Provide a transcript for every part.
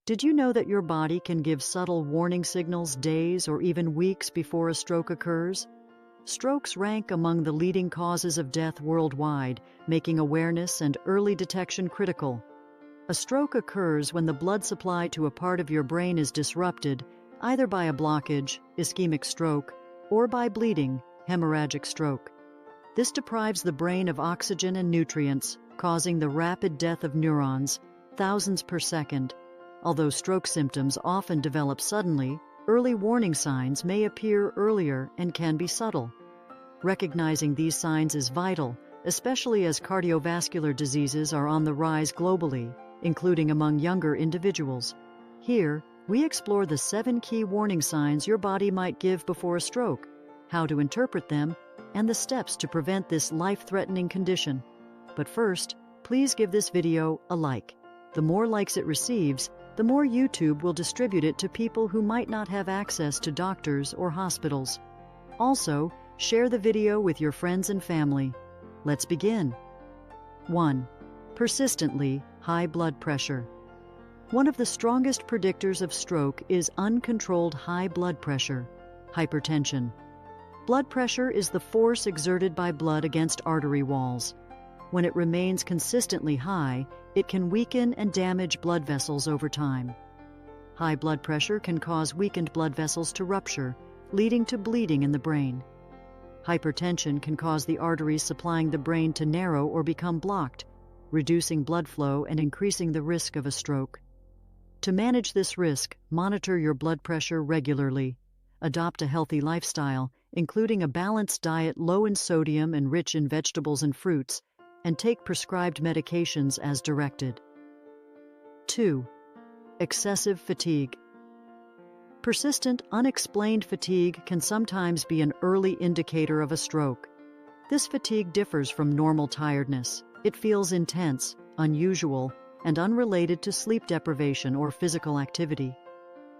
Did you know that your body can give subtle warning signals days or even weeks before a stroke occurs? Strokes rank among the leading causes of death worldwide, making awareness and early detection critical. A stroke occurs when the blood supply to a part of your brain is disrupted, either by a blockage, ischemic stroke, or by bleeding, hemorrhagic stroke. This deprives the brain of oxygen and nutrients, causing the rapid death of neurons, thousands per second. Although stroke symptoms often develop suddenly, early warning signs may appear earlier and can be subtle. Recognizing these signs is vital, especially as cardiovascular diseases are on the rise globally, including among younger individuals. Here, we explore the 7 key warning signs your body might give before a stroke, how to interpret them, and the steps to prevent this life-threatening condition. But first, please give this video a like. The more likes it receives, the more YouTube will distribute it to people who might not have access to doctors or hospitals. Also, share the video with your friends and family. Let's begin. 1. Persistently high blood pressure. One of the strongest predictors of stroke is uncontrolled high blood pressure, hypertension. Blood pressure is the force exerted by blood against artery walls. When it remains consistently high, it can weaken and damage blood vessels over time. High blood pressure can cause weakened blood vessels to rupture, leading to bleeding in the brain. Hypertension can cause the arteries supplying the brain to narrow or become blocked, reducing blood flow and increasing the risk of a stroke. To manage this risk, monitor your blood pressure regularly. Adopt a healthy lifestyle, including a balanced diet low in sodium and rich in vegetables and fruits, and take prescribed medications as directed. 2. Excessive fatigue. Persistent, unexplained fatigue can sometimes be an early indicator of a stroke. This fatigue differs from normal tiredness. It feels intense, unusual, and unrelated to sleep deprivation or physical activity.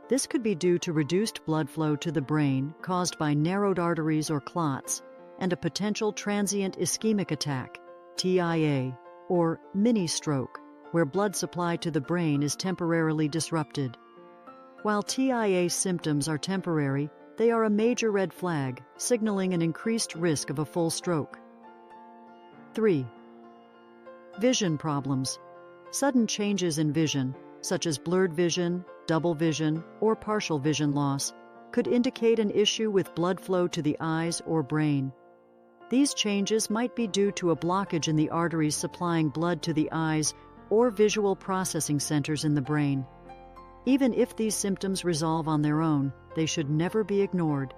This could be due to reduced blood flow to the brain caused by narrowed arteries or clots, and a potential transient ischemic attack, TIA, or mini-stroke, where blood supply to the brain is temporarily disrupted. While TIA symptoms are temporary, they are a major red flag, signaling an increased risk of a full stroke. 3. Vision problems. Sudden changes in vision, such as blurred vision, double vision, or partial vision loss, could indicate an issue with blood flow to the eyes or brain. These changes might be due to a blockage in the arteries supplying blood to the eyes or visual processing centers in the brain. Even if these symptoms resolve on their own, they should never be ignored.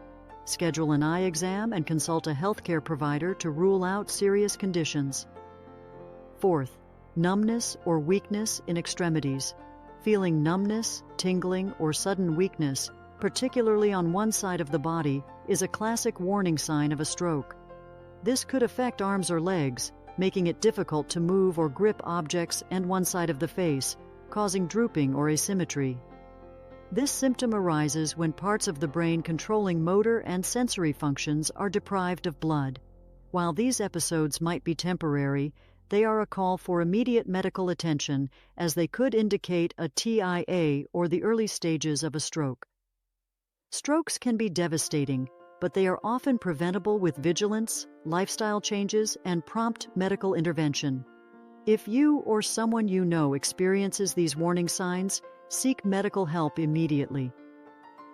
Schedule an eye exam and consult a healthcare provider to rule out serious conditions. 4th, numbness or weakness in extremities. Feeling numbness, tingling, or sudden weakness, particularly on one side of the body, is a classic warning sign of a stroke. This could affect arms or legs, making it difficult to move or grip objects and one side of the face, causing drooping or asymmetry. This symptom arises when parts of the brain controlling motor and sensory functions are deprived of blood. While these episodes might be temporary, they are a call for immediate medical attention, as they could indicate a TIA or the early stages of a stroke. Strokes can be devastating, but they are often preventable with vigilance, lifestyle changes, and prompt medical intervention. If you or someone you know experiences these warning signs, seek medical help immediately.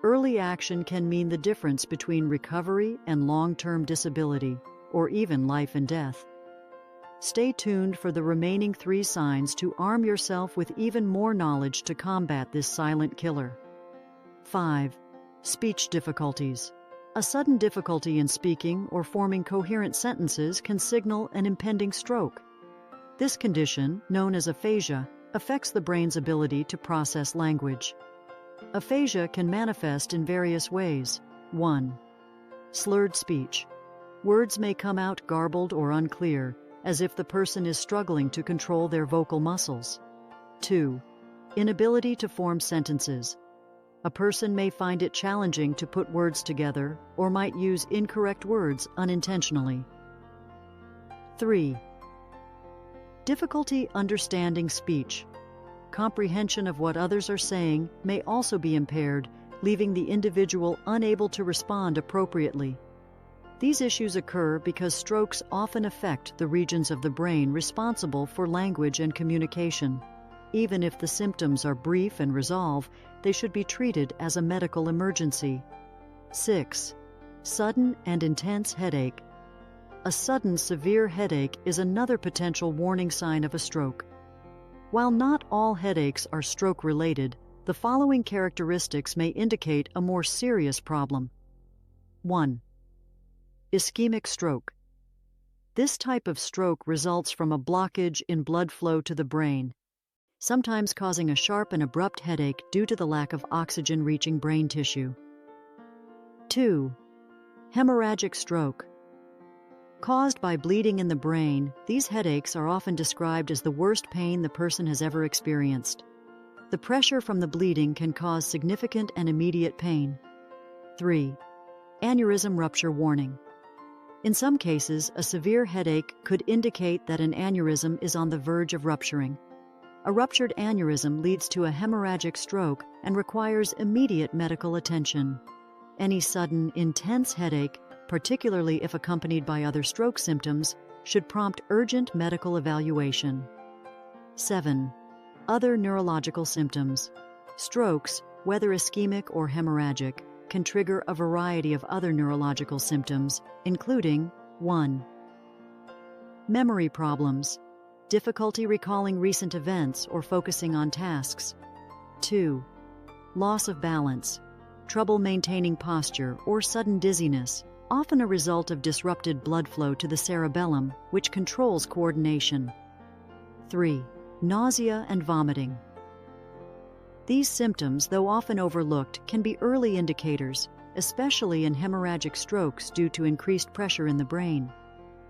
Early action can mean the difference between recovery and long-term disability, or even life and death. Stay tuned for the remaining 3 signs to arm yourself with even more knowledge to combat this silent killer. 5. Speech difficulties. A sudden difficulty in speaking or forming coherent sentences can signal an impending stroke. This condition, known as aphasia, affects the brain's ability to process language. Aphasia can manifest in various ways. 1. Slurred speech. Words may come out garbled or unclear, as if the person is struggling to control their vocal muscles. 2. Inability to form sentences. A person may find it challenging to put words together or might use incorrect words unintentionally. 3. Difficulty understanding speech. comprehension of what others are saying may also be impaired, leaving the individual unable to respond appropriately. These issues occur because strokes often affect the regions of the brain responsible for language and communication. Even if the symptoms are brief and resolve, they should be treated as a medical emergency. 6. Sudden and intense headache. A sudden severe headache is another potential warning sign of a stroke. While not all headaches are stroke-related, the following characteristics may indicate a more serious problem. 1. Ischemic stroke. This type of stroke results from a blockage in blood flow to the brain, sometimes causing a sharp and abrupt headache due to the lack of oxygen reaching brain tissue. 2. Hemorrhagic stroke. Caused by bleeding in the brain, these headaches are often described as the worst pain the person has ever experienced. The pressure from the bleeding can cause significant and immediate pain. 3. Aneurysm rupture warning. In some cases, a severe headache could indicate that an aneurysm is on the verge of rupturing. A ruptured aneurysm leads to a hemorrhagic stroke and requires immediate medical attention. Any sudden, intense headache, particularly if accompanied by other stroke symptoms, should prompt urgent medical evaluation. 7. Other neurological symptoms. Strokes, whether ischemic or hemorrhagic, can trigger a variety of other neurological symptoms, including 1. Memory problems, difficulty recalling recent events or focusing on tasks. 2. Loss of balance, trouble maintaining posture or sudden dizziness, often a result of disrupted blood flow to the cerebellum, which controls coordination. 3. Nausea and vomiting. These symptoms, though often overlooked, can be early indicators, especially in hemorrhagic strokes due to increased pressure in the brain.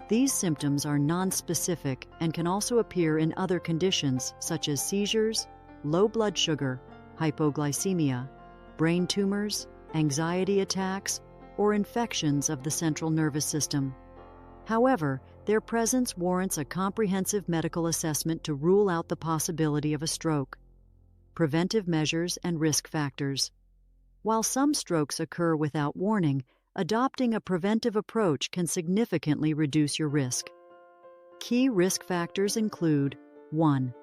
These symptoms are nonspecific and can also appear in other conditions such as seizures, low blood sugar, hypoglycemia, brain tumors, anxiety attacks, or infections of the central nervous system. However, their presence warrants a comprehensive medical assessment to rule out the possibility of a stroke. Preventive measures and risk factors. While some strokes occur without warning, adopting a preventive approach can significantly reduce your risk. Key risk factors include 1.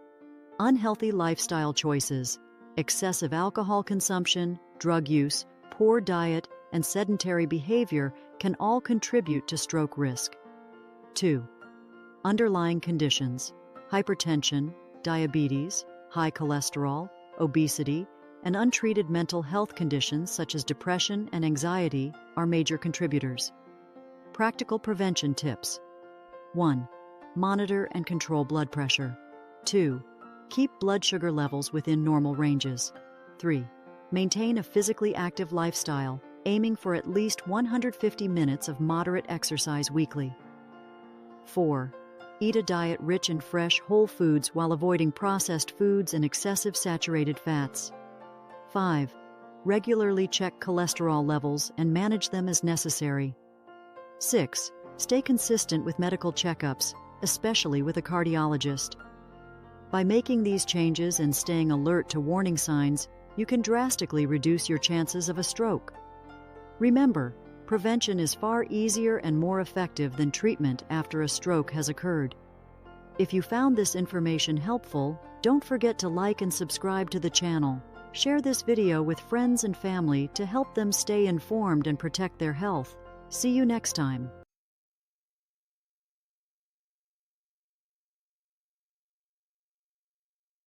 Unhealthy lifestyle choices. Excessive alcohol consumption, drug use, poor diet, and sedentary behavior can all contribute to stroke risk. 2. Underlying conditions. Hypertension, diabetes, high cholesterol, obesity, and untreated mental health conditions such as depression and anxiety are major contributors. Practical prevention tips. 1. Monitor and control blood pressure. 2. Keep blood sugar levels within normal ranges. 3. Maintain a physically active lifestyle, aiming for at least 150 minutes of moderate exercise weekly. 4. Eat a diet rich in fresh, whole foods while avoiding processed foods and excessive saturated fats. 5. Regularly check cholesterol levels and manage them as necessary. 6. Stay consistent with medical checkups, especially with a cardiologist. By making these changes and staying alert to warning signs, you can drastically reduce your chances of a stroke. Remember, prevention is far easier and more effective than treatment after a stroke has occurred. If you found this information helpful, don't forget to like and subscribe to the channel. Share this video with friends and family to help them stay informed and protect their health. See you next time.